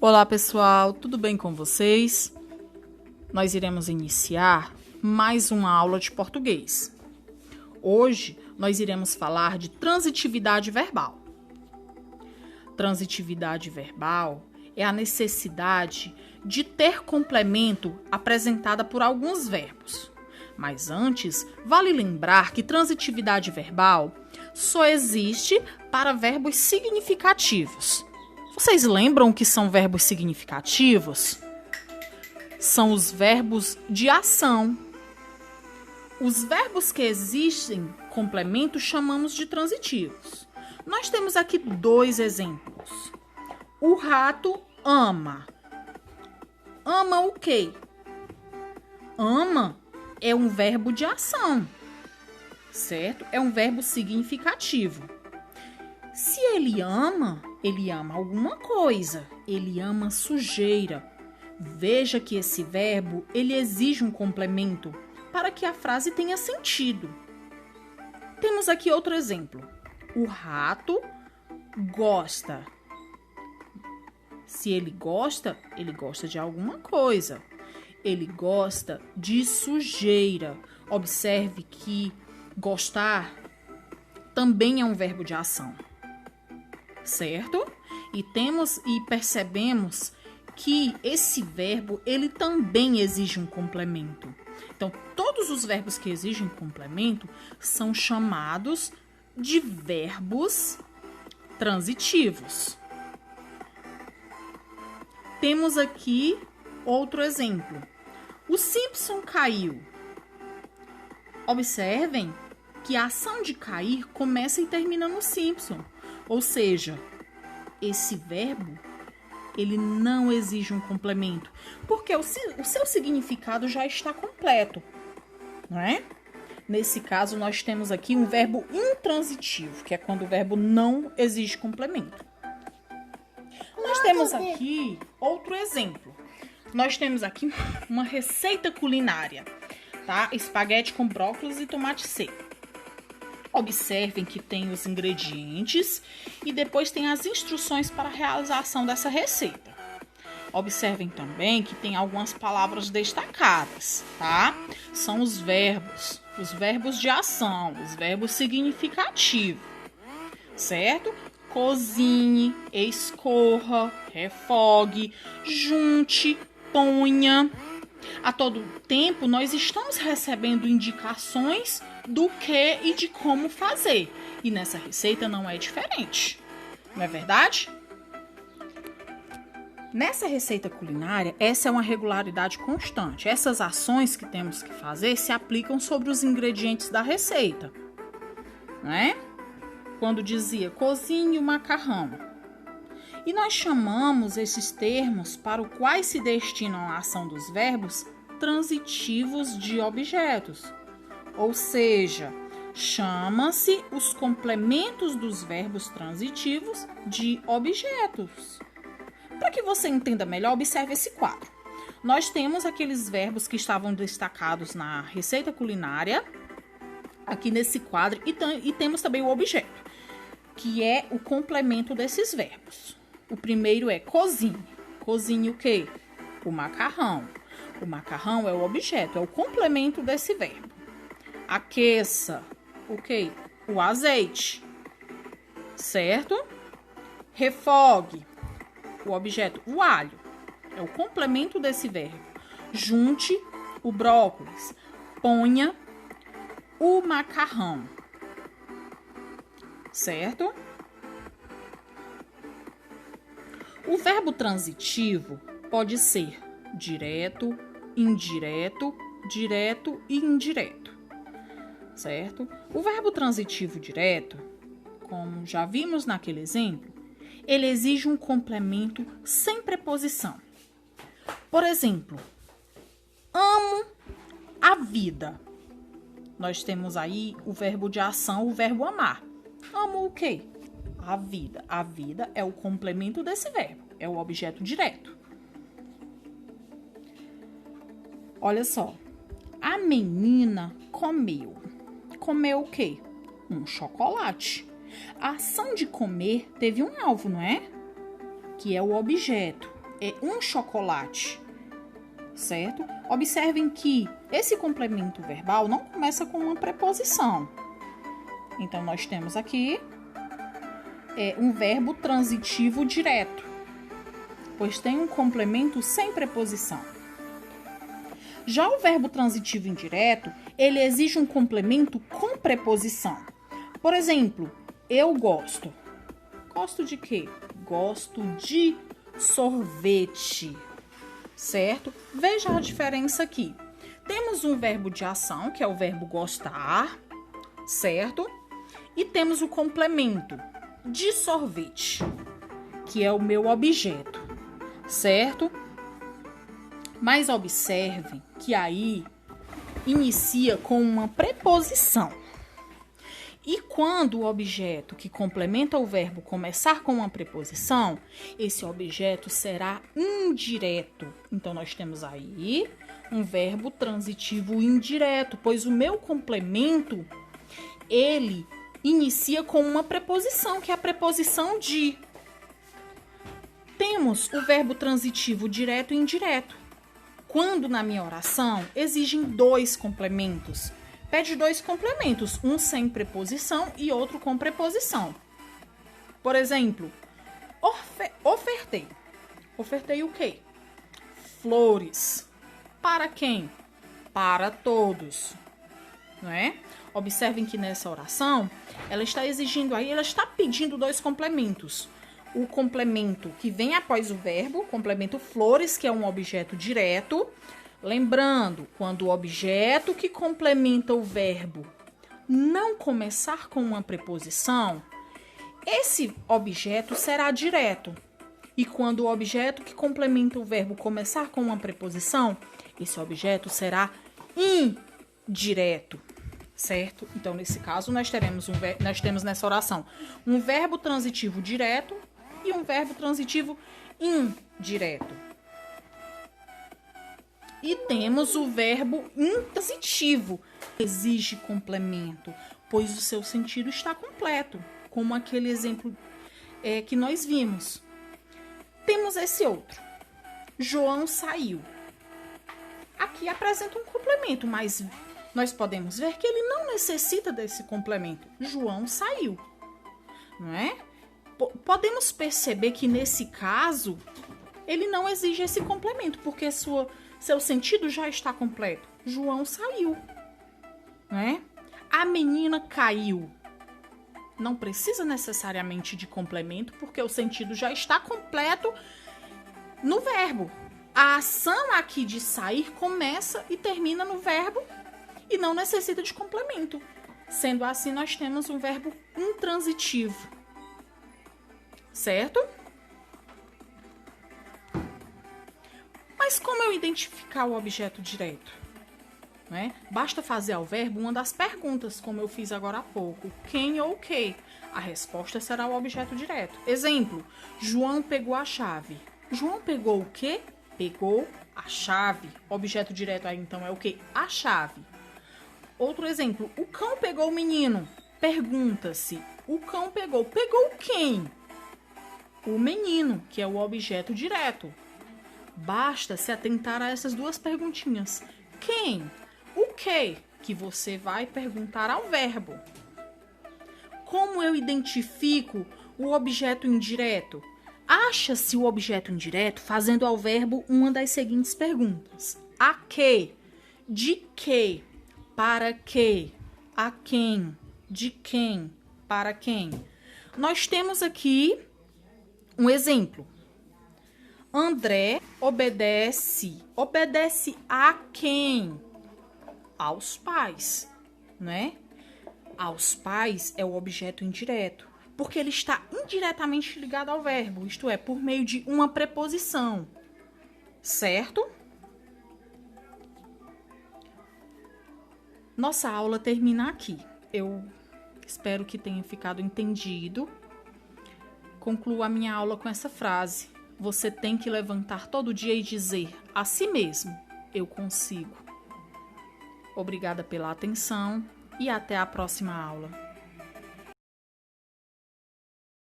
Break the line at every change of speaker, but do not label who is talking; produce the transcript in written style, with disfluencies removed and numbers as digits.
Olá pessoal, tudo bem com vocês? Nós iremos iniciar mais uma aula de português. Hoje nós iremos falar de transitividade verbal. Transitividade verbal é a necessidade de ter complemento apresentada por alguns verbos. Mas antes, vale lembrar que transitividade verbal só existe para verbos significativos. Vocês lembram o que são verbos significativos? São os verbos de ação. Os verbos que existem complemento chamamos de transitivos. Nós temos aqui dois exemplos. O rato ama. Ama o quê? Ama é um verbo de ação, certo? É um verbo significativo. Se ele ama alguma coisa. Ele ama sujeira. Veja que esse verbo, ele exige um complemento para que a frase tenha sentido. Temos aqui outro exemplo. O rato gosta. Se ele gosta de alguma coisa. Ele gosta de sujeira. Observe que gostar também é um verbo de ação. Certo? E percebemos que esse verbo, ele também exige um complemento. Então, todos os verbos que exigem complemento são chamados de verbos transitivos. Temos aqui outro exemplo. O Simpson caiu. Observem que a ação de cair começa e termina no Simpson. Ou seja, esse verbo, ele não exige um complemento, porque o seu significado já está completo, não é? Nesse caso, nós temos aqui um verbo intransitivo, que é quando o verbo não exige complemento. Nós temos aqui outro exemplo. Nós temos aqui uma receita culinária, tá? Espaguete com brócolis e tomate seco. Observem que tem os ingredientes e depois tem as instruções para a realização dessa receita. Observem também que tem algumas palavras destacadas, tá? São os verbos de ação, os verbos significativos, certo? Cozinhe, escorra, refogue, junte, ponha. A todo tempo, nós estamos recebendo indicações do que e de como fazer. E nessa receita não é diferente. Não é verdade? Nessa receita culinária, essa é uma regularidade constante. Essas ações que temos que fazer se aplicam sobre os ingredientes da receita. Não é? Quando dizia cozinhe o macarrão. E nós chamamos esses termos para os quais se destinam a ação dos verbos transitivos de objetos. Ou seja, chama-se os complementos dos verbos transitivos de objetos. Para que você entenda melhor, observe esse quadro. Nós temos aqueles verbos que estavam destacados na receita culinária, aqui nesse quadro, e temos também o objeto, que é o complemento desses verbos. O primeiro é cozinhe. Cozinhe o quê? O macarrão. O macarrão é o objeto, é o complemento desse verbo. Aqueça o quê? O azeite. Certo? Refogue. O objeto, o alho. É o complemento desse verbo. Junte o brócolis. Ponha o macarrão. Certo? O verbo transitivo pode ser direto, indireto, direto e indireto, certo? O verbo transitivo direto, como já vimos naquele exemplo, ele exige um complemento sem preposição. Por exemplo, amo a vida. Nós temos aí o verbo de ação, o verbo amar. Amo o quê? A vida. A vida é o complemento desse verbo, é o objeto direto. Olha só, a menina comeu. Comeu o quê? Um chocolate. A ação de comer teve um alvo, não é? Que é o objeto. um chocolate, certo? Observem que esse complemento verbal não começa com uma preposição. Então, nós temos aqui um verbo transitivo direto, pois tem um complemento sem preposição. Já o verbo transitivo indireto, ele exige um complemento com preposição. Por exemplo, eu gosto. Gosto de quê? Gosto de sorvete, certo? Veja a diferença aqui. Temos um verbo de ação, que é o verbo gostar, certo? E temos o complemento de sorvete, que é o meu objeto, certo? Mas observem que aí inicia com uma preposição. E quando o objeto que complementa o verbo começar com uma preposição, esse objeto será indireto. Então, nós temos aí um verbo transitivo indireto, pois o meu complemento, ele inicia com uma preposição, que é a preposição de. Temos o verbo transitivo direto e indireto. Quando na minha oração exigem 2 complementos. Pede 2 complementos, um sem preposição e outro com preposição. Por exemplo, ofertei. Ofertei o quê? Flores. Para quem? Para todos. Não é? Observem que nessa oração, ela está exigindo aí, ela está pedindo 2 complementos. O complemento que vem após o verbo, complemento flores, que é um objeto direto. Lembrando, quando o objeto que complementa o verbo não começar com uma preposição, esse objeto será direto. E quando o objeto que complementa o verbo começar com uma preposição, esse objeto será indireto, certo? Então, nesse caso, nós temos nessa oração um verbo transitivo direto e um verbo transitivo indireto. E temos o verbo intransitivo, que exige complemento, pois o seu sentido está completo, como aquele exemplo que nós vimos. Temos esse outro. João saiu. Aqui apresenta um complemento, mas nós podemos ver que ele não necessita desse complemento. João saiu, não é? Podemos perceber que nesse caso, ele não exige esse complemento, porque seu sentido já está completo. João saiu, né? A menina caiu. Não precisa necessariamente de complemento, porque o sentido já está completo no verbo. A ação aqui de sair começa e termina no verbo e não necessita de complemento. Sendo assim, nós temos um verbo intransitivo, certo? Mas como eu identificar o objeto direto? Né? Basta fazer ao verbo uma das perguntas, como eu fiz agora há pouco. Quem ou o que? A resposta será o objeto direto. Exemplo, João pegou a chave. João pegou o quê? Pegou a chave. Objeto direto aí, então, é o quê? A chave. Outro exemplo, o cão pegou o menino. Pergunta-se, o cão pegou. Pegou quem? O menino, que é o objeto direto. Basta se atentar a essas 2 perguntinhas. Quem? O que você vai perguntar ao verbo? Como eu identifico o objeto indireto? Acha-se o objeto indireto fazendo ao verbo uma das seguintes perguntas. A que? De que? Para que? A quem? De quem? Para quem? Nós temos aqui um exemplo. André obedece. Obedece a quem? Aos pais, né? Aos pais é o objeto indireto, porque ele está indiretamente ligado ao verbo, isto é, por meio de uma preposição, certo? Nossa aula termina aqui. Eu espero que tenha ficado entendido. Concluo a minha aula com essa frase. Você tem que levantar todo dia e dizer a si mesmo, eu consigo. Obrigada pela atenção e até a próxima aula.